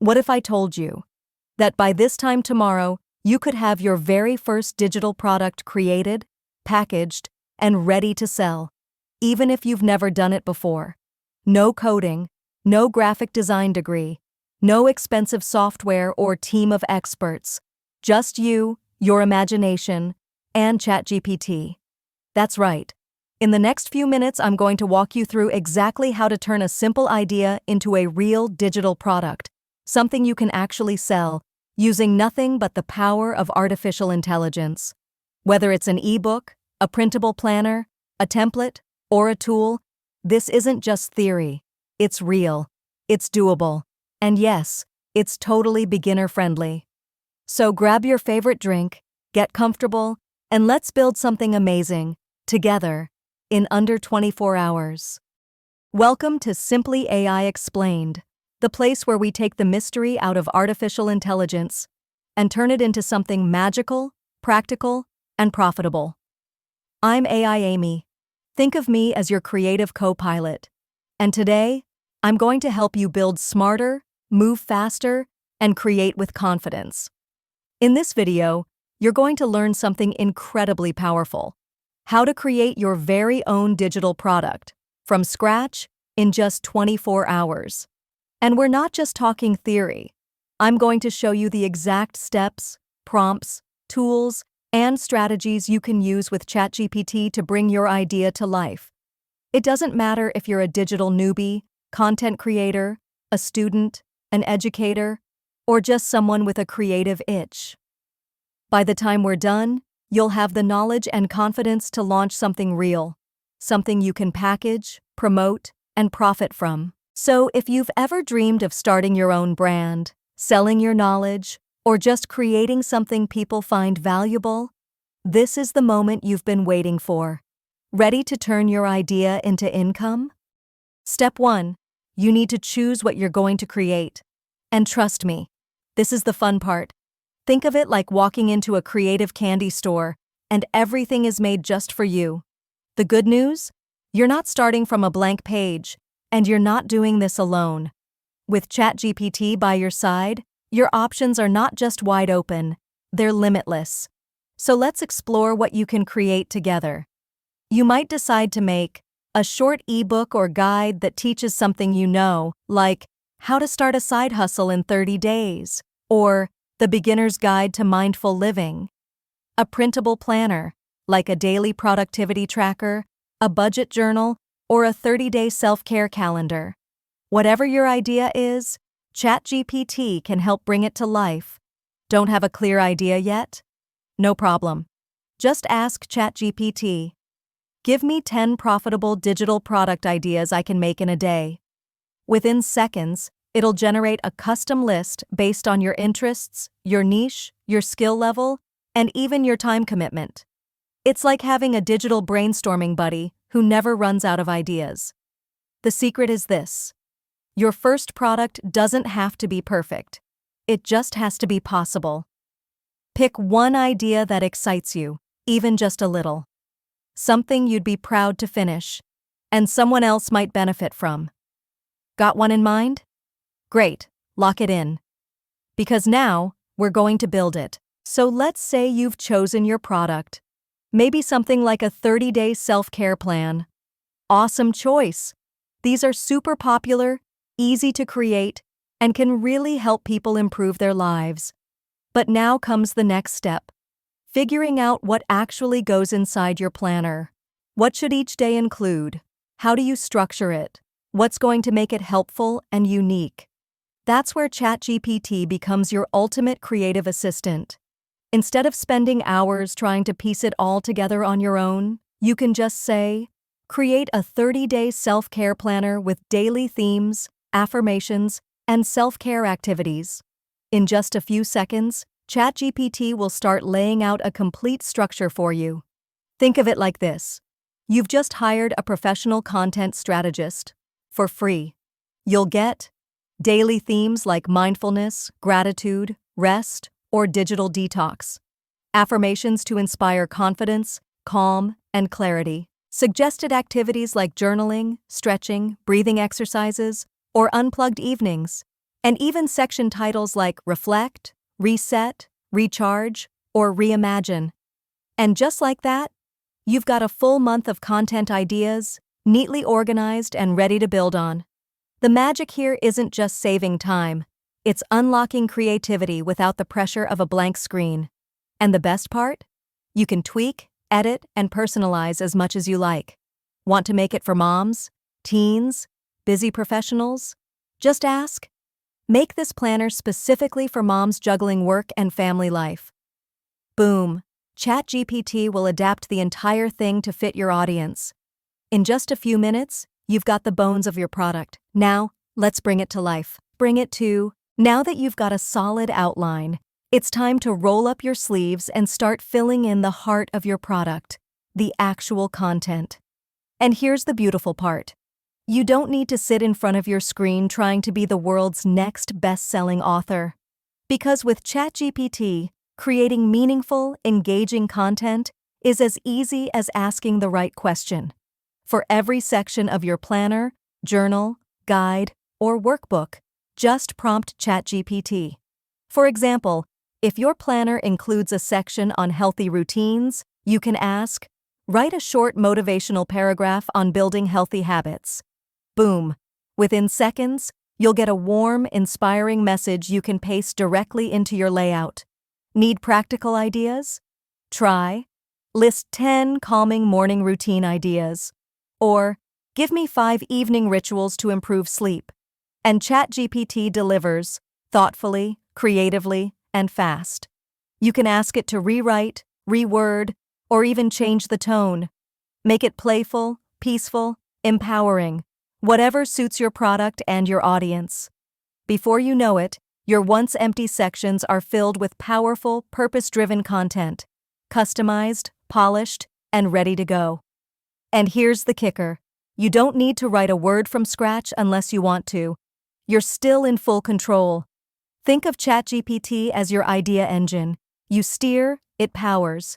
What if I told you that by this time tomorrow, you could have your very first digital product created, packaged, and ready to sell, even if you've never done it before? No coding, no graphic design degree, no expensive software or team of experts. Just you, your imagination, and ChatGPT. That's right. In the next few minutes, I'm going to walk you through exactly how to turn a simple idea into a real digital product, something you can actually sell, using nothing but the power of artificial intelligence. Whether it's an ebook, a printable planner, a template, or a tool, this isn't just theory. It's real, it's doable, and yes, it's totally beginner-friendly. So grab your favorite drink, get comfortable, and let's build something amazing, together, in under 24 hours. Welcome to Simply AI Explained, the place where we take the mystery out of artificial intelligence and turn it into something magical, practical, and profitable. I'm AI Amy. Think of me as your creative co-pilot. And today, I'm going to help you build smarter, move faster, and create with confidence. In this video, you're going to learn something incredibly powerful: how to create your very own digital product from scratch in just 24 hours. And we're not just talking theory. I'm going to show you the exact steps, prompts, tools, and strategies you can use with ChatGPT to bring your idea to life. It doesn't matter if you're a digital newbie, content creator, a student, an educator, or just someone with a creative itch. By the time we're done, you'll have the knowledge and confidence to launch something real, something you can package, promote, and profit from. So if you've ever dreamed of starting your own brand, selling your knowledge, or just creating something people find valuable, this is the moment you've been waiting for. Ready to turn your idea into income? Step 1. You need to choose what you're going to create. And trust me, this is the fun part. Think of it like walking into a creative candy store, and everything is made just for you. The good news? You're not starting from a blank page, and you're not doing this alone. With ChatGPT by your side, your options are not just wide open, they're limitless. So let's explore what you can create together. You might decide to make a short ebook or guide that teaches something you know, like how to start a side hustle in 30 days, or the beginner's guide to mindful living. A printable planner, like a daily productivity tracker, a budget journal, or a 30-day self-care calendar. Whatever your idea is, ChatGPT can help bring it to life. Don't have a clear idea yet? No problem. Just ask ChatGPT. Give me 10 profitable digital product ideas I can make in a day. Within seconds, it'll generate a custom list based on your interests, your niche, your skill level, and even your time commitment. It's like having a digital brainstorming buddy who never runs out of ideas. The secret is this: your first product doesn't have to be perfect. It just has to be possible. Pick one idea that excites you, even just a little. Something you'd be proud to finish, and someone else might benefit from. Got one in mind? Great, lock it in. Because now, we're going to build it. So let's say you've chosen your product. Maybe something like a 30-day self-care plan. Awesome choice. These are super popular, easy to create, and can really help people improve their lives. But now comes the next step: figuring out what actually goes inside your planner. What should each day include? How do you structure it? What's going to make it helpful and unique? That's where ChatGPT becomes your ultimate creative assistant. Instead of spending hours trying to piece it all together on your own, you can just say, create a 30-day self-care planner with daily themes, affirmations, and self-care activities. In just a few seconds, ChatGPT will start laying out a complete structure for you. Think of it like this: you've just hired a professional content strategist for free. You'll get daily themes like mindfulness, gratitude, rest, or digital detox, affirmations to inspire confidence, calm, and clarity, suggested activities like journaling, stretching, breathing exercises, or unplugged evenings, And even section titles like Reflect, Reset, Recharge, or Reimagine. And just like that, you've got a full month of content ideas, neatly organized and ready to build on. The magic here isn't just saving time, it's unlocking creativity without the pressure of a blank screen. And the best part? You can tweak, edit, and personalize as much as you like. Want to make it for moms, teens, busy professionals? Just ask. Make this planner specifically for moms juggling work and family life. Boom! ChatGPT will adapt the entire thing to fit your audience. In just a few minutes, you've got the bones of your product. Now, let's bring it to life. Now that you've got a solid outline, it's time to roll up your sleeves and start filling in the heart of your product, the actual content. And here's the beautiful part. You don't need to sit in front of your screen trying to be the world's next best-selling author. Because with ChatGPT, creating meaningful, engaging content is as easy as asking the right question. For every section of your planner, journal, guide, or workbook, just prompt ChatGPT. For example, if your planner includes a section on healthy routines, you can ask, write a short motivational paragraph on building healthy habits. Boom! Within seconds, you'll get a warm, inspiring message you can paste directly into your layout. Need practical ideas? Try, list 10 calming morning routine ideas. Or, give me 5 evening rituals to improve sleep. And ChatGPT delivers, thoughtfully, creatively, and fast. You can ask it to rewrite, reword, or even change the tone. Make it playful, peaceful, empowering, whatever suits your product and your audience. Before you know it, your once empty sections are filled with powerful, purpose-driven content, customized, polished, and ready to go. And here's the kicker. You don't need to write a word from scratch unless you want to. You're still in full control. Think of ChatGPT as your idea engine. You steer, it powers.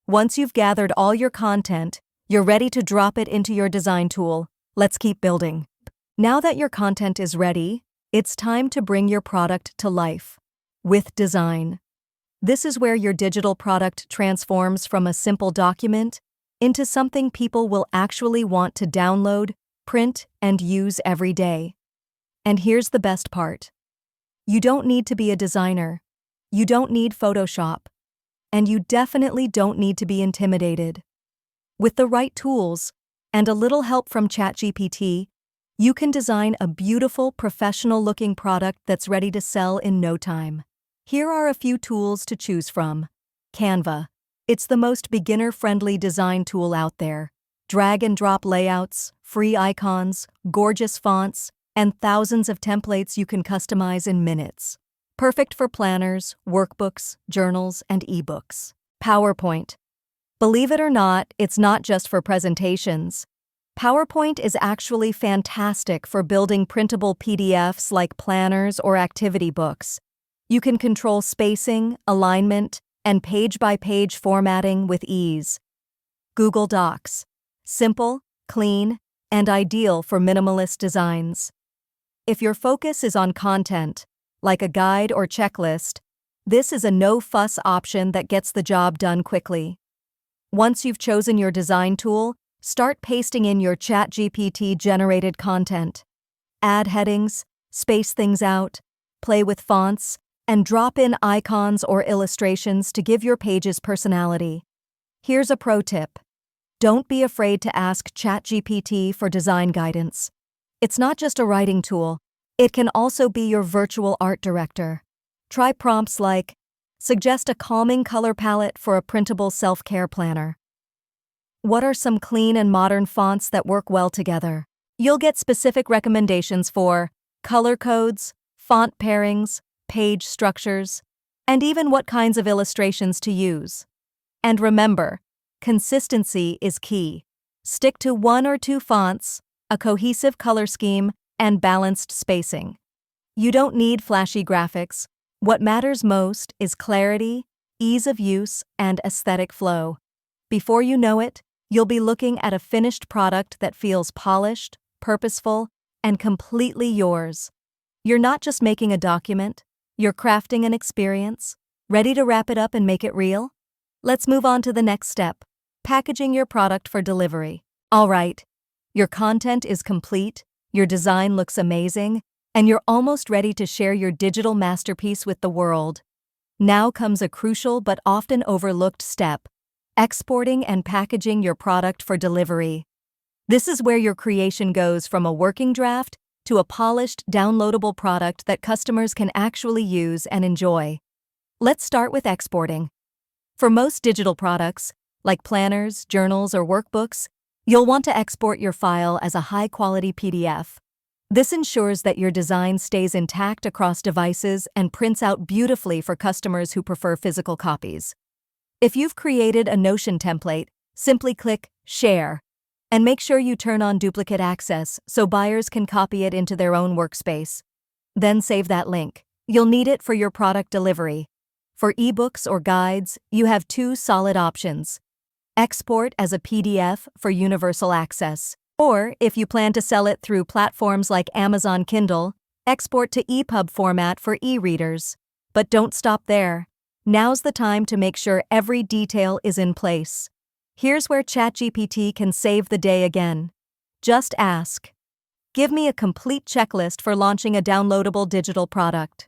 Once you've gathered all your content, you're ready to drop it into your design tool. Let's keep building. Now that your content is ready, it's time to bring your product to life with design. This is where your digital product transforms from a simple document into something people will actually want to download, print, and use every day. And here's the best part. You don't need to be a designer. You don't need Photoshop. And you definitely don't need to be intimidated. With the right tools and a little help from ChatGPT, you can design a beautiful, professional-looking product that's ready to sell in no time. Here are a few tools to choose from. Canva. It's the most beginner-friendly design tool out there. Drag-and-drop layouts, free icons, gorgeous fonts, and thousands of templates you can customize in minutes. Perfect for planners, workbooks, journals, and ebooks. PowerPoint. Believe it or not, it's not just for presentations. PowerPoint is actually fantastic for building printable PDFs like planners or activity books. You can control spacing, alignment, and page-by-page formatting with ease. Google Docs. Simple, clean, and ideal for minimalist designs. If your focus is on content, like a guide or checklist, this is a no-fuss option that gets the job done quickly. Once you've chosen your design tool, start pasting in your ChatGPT-generated content. Add headings, space things out, play with fonts, and drop in icons or illustrations to give your pages personality. Here's a pro tip. Don't be afraid to ask ChatGPT for design guidance. It's not just a writing tool. It can also be your virtual art director. Try prompts like, suggest a calming color palette for a printable self-care planner. What are some clean and modern fonts that work well together? You'll get specific recommendations for color codes, font pairings, page structures, and even what kinds of illustrations to use. And remember, consistency is key. Stick to 1 or 2 fonts, a cohesive color scheme, and balanced spacing. You don't need flashy graphics. What matters most is clarity, ease of use, and aesthetic flow. Before you know it, you'll be looking at a finished product that feels polished, purposeful, and completely yours. You're not just making a document, you're crafting an experience. Ready to wrap it up and make it real? Let's move on to the next step, packaging your product for delivery. All right, your content is complete, your design looks amazing, and you're almost ready to share your digital masterpiece with the world. Now comes a crucial but often overlooked step, exporting and packaging your product for delivery. This is where your creation goes from a working draft to a polished, downloadable product that customers can actually use and enjoy. Let's start with exporting. For most digital products, like planners, journals, or workbooks, you'll want to export your file as a high-quality PDF. This ensures that your design stays intact across devices and prints out beautifully for customers who prefer physical copies. If you've created a Notion template, simply click Share and make sure you turn on duplicate access so buyers can copy it into their own workspace. Then save that link. You'll need it for your product delivery. For ebooks or guides, you have two solid options. Export as a PDF for universal access. Or, if you plan to sell it through platforms like Amazon Kindle, export to EPUB format for e-readers. But don't stop there. Now's the time to make sure every detail is in place. Here's where ChatGPT can save the day again. Just ask, "Give me a complete checklist for launching a downloadable digital product."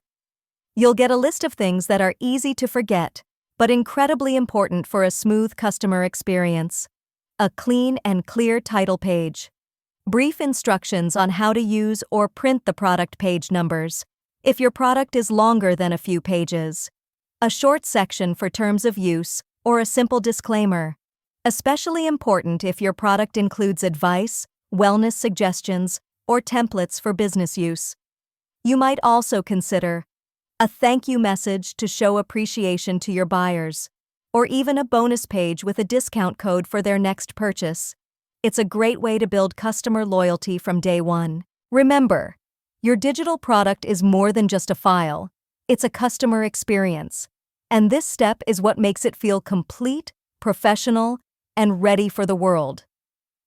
You'll get a list of things that are easy to forget, but incredibly important for a smooth customer experience. A clean and clear title page. Brief instructions on how to use or print the product page numbers, if your product is longer than a few pages. A short section for terms of use or a simple disclaimer. Especially important if your product includes advice, wellness suggestions, or templates for business use. You might also consider a thank you message to show appreciation to your buyers, or even a bonus page with a discount code for their next purchase. It's a great way to build customer loyalty from day one. Remember, your digital product is more than just a file. It's a customer experience. And this step is what makes it feel complete, professional, and ready for the world.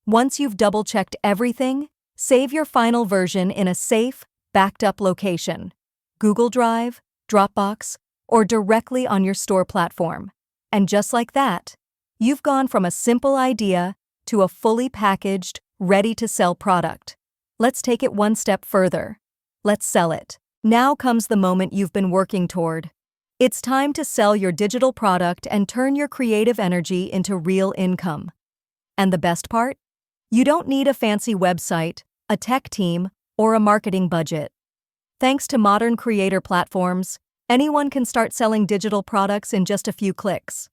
Once you've double-checked everything, save your final version in a safe, backed-up location. Google Drive, Dropbox, or directly on your store platform. And just like that, you've gone from a simple idea to a fully packaged, ready-to-sell product. Let's take it one step further. Let's sell it. Now comes the moment you've been working toward. It's time to sell your digital product and turn your creative energy into real income. And the best part? You don't need a fancy website, a tech team, or a marketing budget. Thanks to modern creator platforms, anyone can start selling digital products in just a few clicks.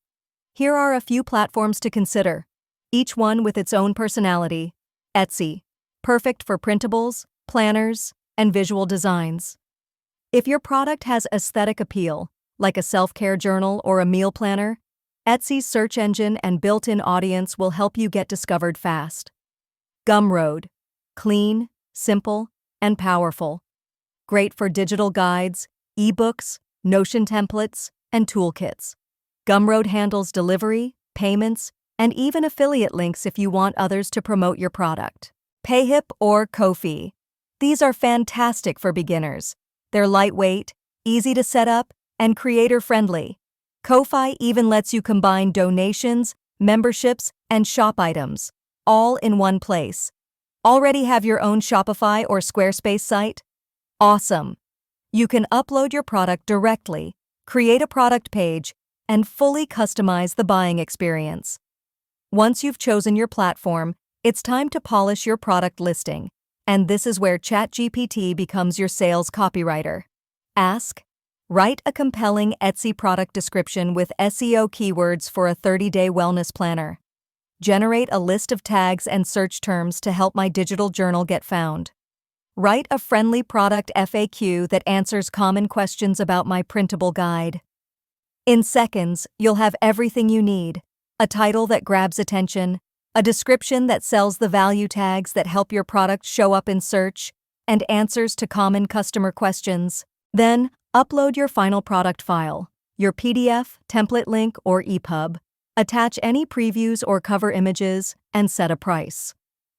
Here are a few platforms to consider, each one with its own personality. Etsy, perfect for printables, planners, and visual designs. If your product has aesthetic appeal, like a self-care journal or a meal planner, Etsy's search engine and built-in audience will help you get discovered fast. Gumroad, clean, simple, and powerful. Great for digital guides, ebooks, Notion templates, and toolkits. Gumroad handles delivery, payments, and even affiliate links if you want others to promote your product. Payhip or Ko-fi. These are fantastic for beginners. They're lightweight, easy to set up, and creator-friendly. Ko-fi even lets you combine donations, memberships, and shop items, all in one place. Already have your own Shopify or Squarespace site? Awesome! You can upload your product directly, create a product page, and fully customize the buying experience. Once you've chosen your platform, it's time to polish your product listing, and this is where ChatGPT becomes your sales copywriter. Ask, write a compelling Etsy product description with SEO keywords for a 30-day wellness planner. Generate a list of tags and search terms to help my digital journal get found. Write a friendly product FAQ that answers common questions about my printable guide. In seconds, you'll have everything you need: a title that grabs attention, a description that sells the value tags that help your product show up in search, and answers to common customer questions. Then, upload your final product file, your PDF, template link, or EPUB. Attach any previews or cover images, and set a price.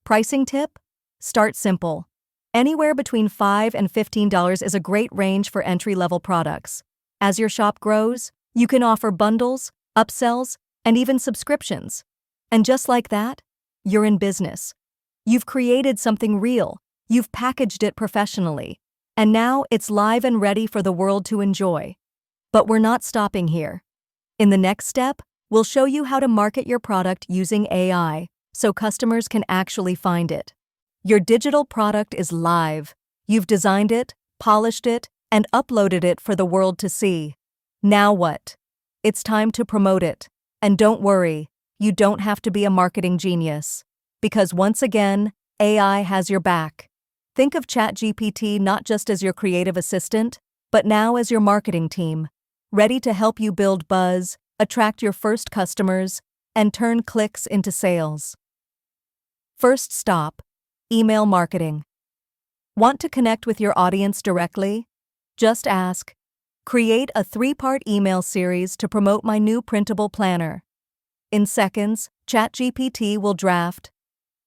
Pricing tip? Start simple. Anywhere between $5 and $15 is a great range for entry-level products. As your shop grows, you can offer bundles, upsells, and even subscriptions. And just like that, you're in business. You've created something real, you've packaged it professionally, and now it's live and ready for the world to enjoy. But we're not stopping here. In the next step, we'll show you how to market your product using AI, so customers can actually find it. Your digital product is live. You've designed it, polished it, and uploaded it for the world to see. Now what? It's time to promote it. And don't worry, you don't have to be a marketing genius. Because once again, AI has your back. Think of ChatGPT not just as your creative assistant, but now as your marketing team, ready to help you build buzz, attract your first customers, and turn clicks into sales. First stop: email marketing. Want to connect with your audience directly? Just ask, "Create a 3-part email series to promote my new printable planner." In seconds, ChatGPT will draft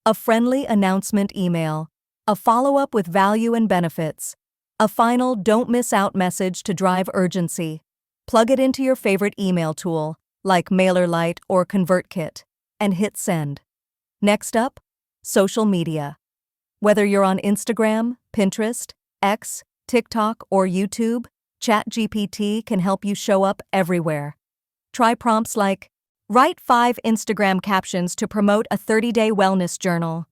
a friendly announcement email, a follow-up with value and benefits, a final don't miss out message to drive urgency. Plug it into your favorite email tool, like MailerLite or ConvertKit, and hit send. Next up, social media. Whether you're on Instagram, Pinterest, X, TikTok, or YouTube, ChatGPT can help you show up everywhere. Try prompts like, "Write 5 Instagram captions to promote a 30-day wellness journal."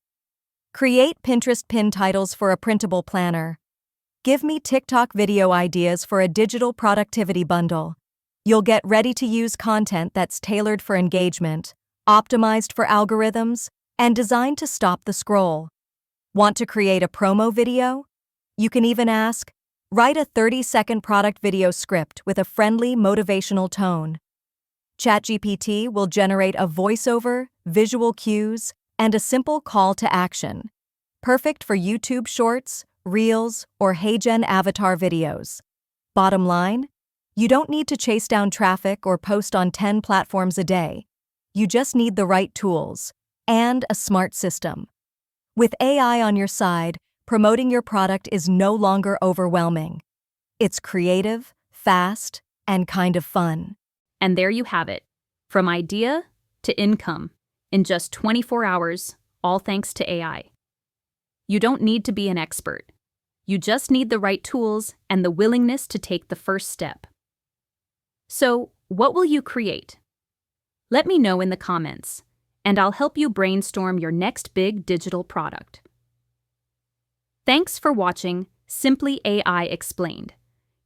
"Create Pinterest pin titles for a printable planner." "Give me TikTok video ideas for a digital productivity bundle." You'll get ready-to-use content that's tailored for engagement, optimized for algorithms, and designed to stop the scroll. Want to create a promo video? You can even ask, "Write a 30-second product video script with a friendly, motivational tone." ChatGPT will generate a voiceover, visual cues, and a simple call to action. Perfect for YouTube Shorts, Reels, or HeyGen avatar videos. Bottom line, you don't need to chase down traffic or post on 10 platforms a day. You just need the right tools and a smart system. With AI on your side, promoting your product is no longer overwhelming. It's creative, fast, and kind of fun. And there you have it. From idea to income in just 24 hours, all thanks to AI. You don't need to be an expert. You just need the right tools and the willingness to take the first step. So, what will you create? Let me know in the comments, and I'll help you brainstorm your next big digital product. Thanks for watching Simply AI Explained,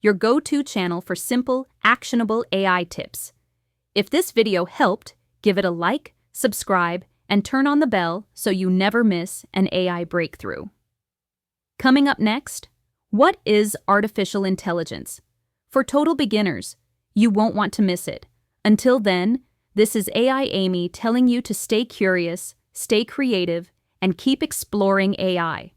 your go-to channel for simple, actionable AI tips. If this video helped, give it a like, subscribe, and turn on the bell so you never miss an AI breakthrough. Coming up next, what is artificial intelligence? For total beginners, you won't want to miss it. Until then, this is AI Amy telling you to stay curious, stay creative, and keep exploring AI.